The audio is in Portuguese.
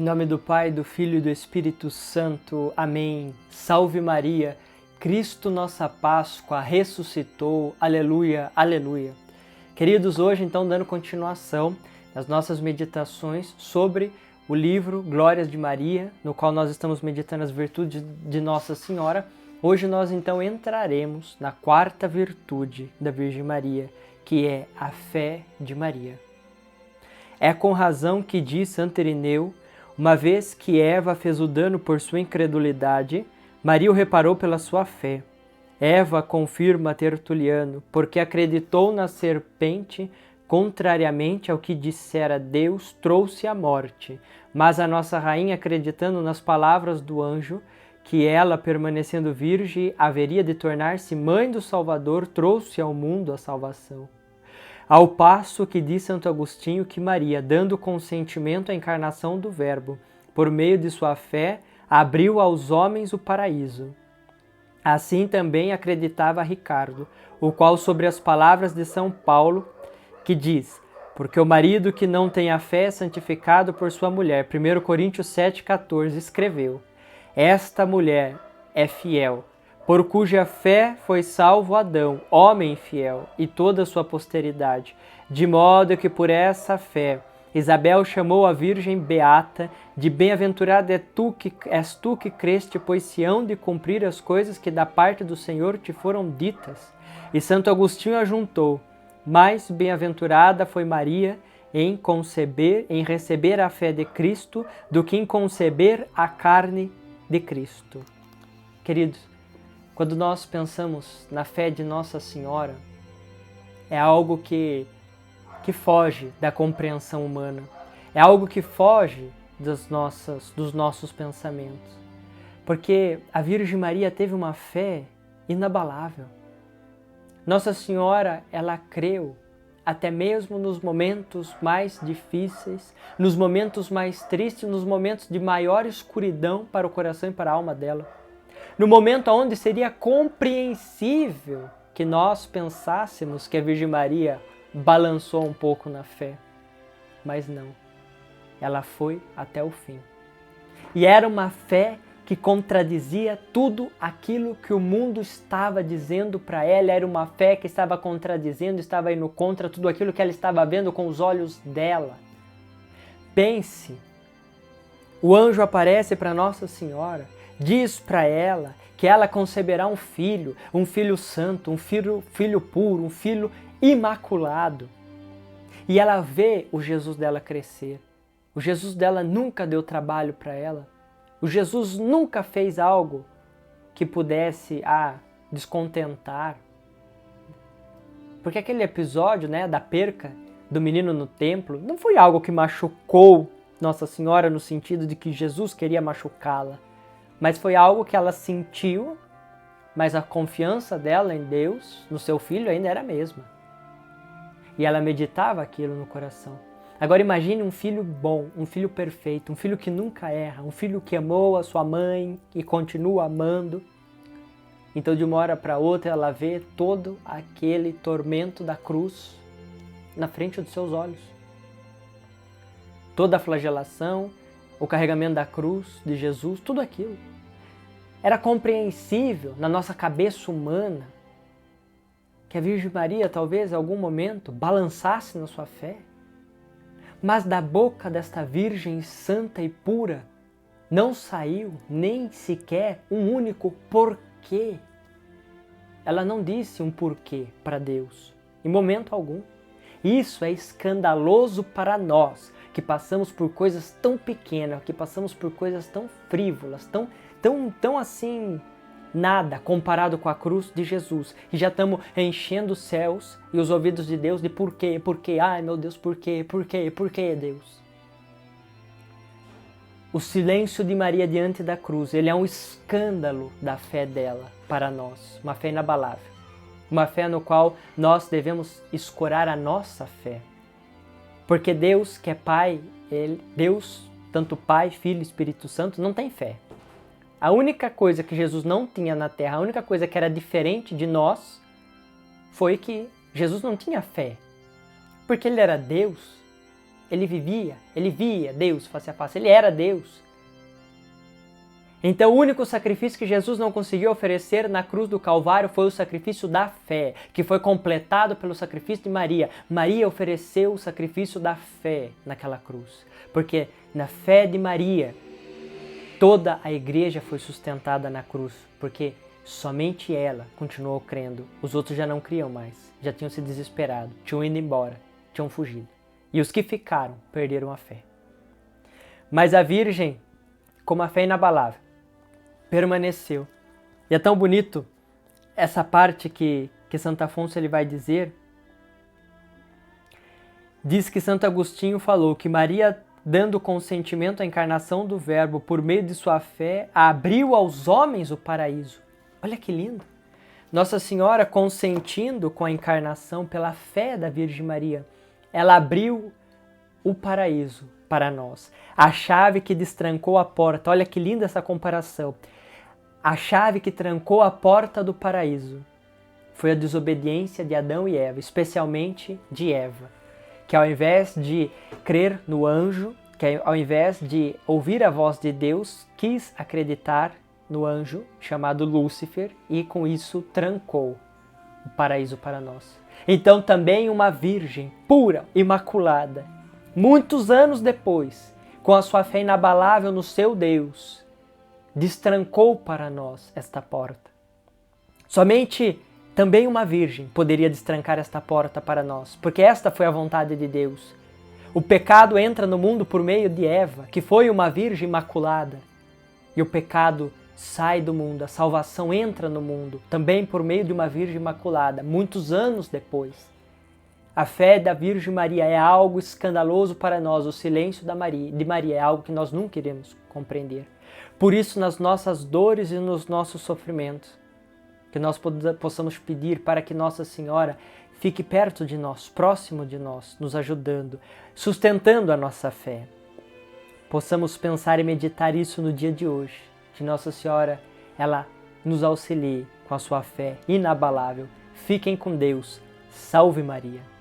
Em nome do Pai, do Filho e do Espírito Santo. Amém. Salve Maria, Cristo nossa Páscoa, ressuscitou. Aleluia, aleluia. Queridos, hoje então dando continuação às nossas meditações sobre o livro Glórias de Maria, no qual nós estamos meditando as virtudes de Nossa Senhora. Hoje nós então entraremos na quarta virtude da Virgem Maria, que é a fé de Maria. É com razão que diz Santo Irineu: uma vez que Eva fez o dano por sua incredulidade, Maria o reparou pela sua fé. Eva, confirma Tertuliano, porque acreditou na serpente, contrariamente ao que dissera Deus, trouxe a morte. Mas a nossa rainha, acreditando nas palavras do anjo, que ela, permanecendo virgem, haveria de tornar-se mãe do Salvador, trouxe ao mundo a salvação. Ao passo que diz Santo Agostinho que Maria, dando consentimento à encarnação do Verbo, por meio de sua fé, abriu aos homens o paraíso. Assim também acreditava Ricardo, o qual sobre as palavras de São Paulo, que diz: porque o marido que não tem a fé é santificado por sua mulher, 1 Coríntios 7,14, escreveu: esta mulher é fiel, por cuja fé foi salvo Adão, homem fiel, e toda a sua posteridade, de modo que por essa fé Isabel chamou a Virgem beata, de bem-aventurada és tu que creste, pois se hão de cumprir as coisas que da parte do Senhor te foram ditas. E Santo Agostinho ajuntou: mais bem-aventurada foi Maria em receber a fé de Cristo do que em conceber a carne de Cristo. Queridos, quando nós pensamos na fé de Nossa Senhora, é algo que foge da compreensão humana, é algo que foge dos nossos pensamentos, porque a Virgem Maria teve uma fé inabalável. Nossa Senhora, ela creu até mesmo nos momentos mais difíceis, nos momentos mais tristes, nos momentos de maior escuridão para o coração e para a alma dela. No momento onde seria compreensível que nós pensássemos que a Virgem Maria balançou um pouco na fé, mas não. Ela foi até o fim. E era uma fé que contradizia tudo aquilo que o mundo estava dizendo para ela. Era uma fé que estava contradizendo, estava indo contra tudo aquilo que ela estava vendo com os olhos dela. Pense, o anjo aparece para Nossa Senhora, diz para ela que ela conceberá um filho santo, um filho puro, um filho imaculado. E ela vê o Jesus dela crescer. O Jesus dela nunca deu trabalho para ela. O Jesus nunca fez algo que pudesse descontentar. Porque aquele episódio, da perca do menino no templo não foi algo que machucou Nossa Senhora no sentido de que Jesus queria machucá-la. Mas foi algo que ela sentiu, mas a confiança dela em Deus, no seu filho, ainda era a mesma. E ela meditava aquilo no coração. Agora imagine um filho bom, um filho perfeito, um filho que nunca erra, um filho que amou a sua mãe e continua amando. Então de uma hora para outra ela vê todo aquele tormento da cruz na frente dos seus olhos. Toda a flagelação, o carregamento da cruz de Jesus, tudo aquilo. Era compreensível na nossa cabeça humana que a Virgem Maria talvez em algum momento balançasse na sua fé. Mas da boca desta Virgem santa e pura não saiu nem sequer um único porquê. Ela não disse um porquê para Deus, em momento algum. Isso é escandaloso para nós, que passamos por coisas tão pequenas, que passamos por coisas tão frívolas, tão assim, nada comparado com a cruz de Jesus. E já estamos enchendo os céus e os ouvidos de Deus de porquê, ai meu Deus, por quê, Deus? O silêncio de Maria diante da cruz, ele é um escândalo da fé dela para nós, uma fé inabalável. Uma fé no qual nós devemos escorar a nossa fé. Porque Deus, que é Pai, Deus, tanto Pai, Filho e Espírito Santo, não tem fé. A única coisa que Jesus não tinha na terra, a única coisa que era diferente de nós, foi que Jesus não tinha fé. Porque ele era Deus. ele vivia, ele via Deus face a face, ele era Deus. Então o único sacrifício que Jesus não conseguiu oferecer na cruz do Calvário foi o sacrifício da fé, que foi completado pelo sacrifício de Maria. Maria ofereceu o sacrifício da fé naquela cruz, porque na fé de Maria, toda a igreja foi sustentada na cruz, porque somente ela continuou crendo. Os outros já não criam mais, já tinham se desesperado, tinham ido embora, tinham fugido. E os que ficaram perderam a fé. Mas a Virgem, com uma fé inabalável, permaneceu. E é tão bonito essa parte que Santo Afonso ele vai dizer. Diz que Santo Agostinho falou que Maria, dando consentimento à encarnação do Verbo por meio de sua fé, abriu aos homens o paraíso. Olha que lindo! Nossa Senhora, consentindo com a encarnação pela fé da Virgem Maria, ela abriu o paraíso para nós. A chave que destrancou a porta. Olha que linda essa comparação. A chave que trancou a porta do paraíso foi a desobediência de Adão e Eva, especialmente de Eva, que ao invés de crer no anjo, que ao invés de ouvir a voz de Deus, quis acreditar no anjo chamado Lúcifer e com isso trancou o paraíso para nós. Então também uma virgem pura, imaculada, muitos anos depois, com a sua fé inabalável no seu Deus, destrancou para nós esta porta. Somente também uma virgem poderia destrancar esta porta para nós, porque esta foi a vontade de Deus. O pecado entra no mundo por meio de Eva, que foi uma virgem imaculada, e o pecado sai do mundo, a salvação entra no mundo, também por meio de uma virgem imaculada, muitos anos depois. A fé da Virgem Maria é algo escandaloso para nós, o silêncio de Maria é algo que nós nunca iremos compreender. Por isso, nas nossas dores e nos nossos sofrimentos, que nós possamos pedir para que Nossa Senhora fique perto de nós, próximo de nós, nos ajudando, sustentando a nossa fé. Possamos pensar e meditar isso no dia de hoje, que Nossa Senhora, ela nos auxilie com a sua fé inabalável. Fiquem com Deus. Salve Maria!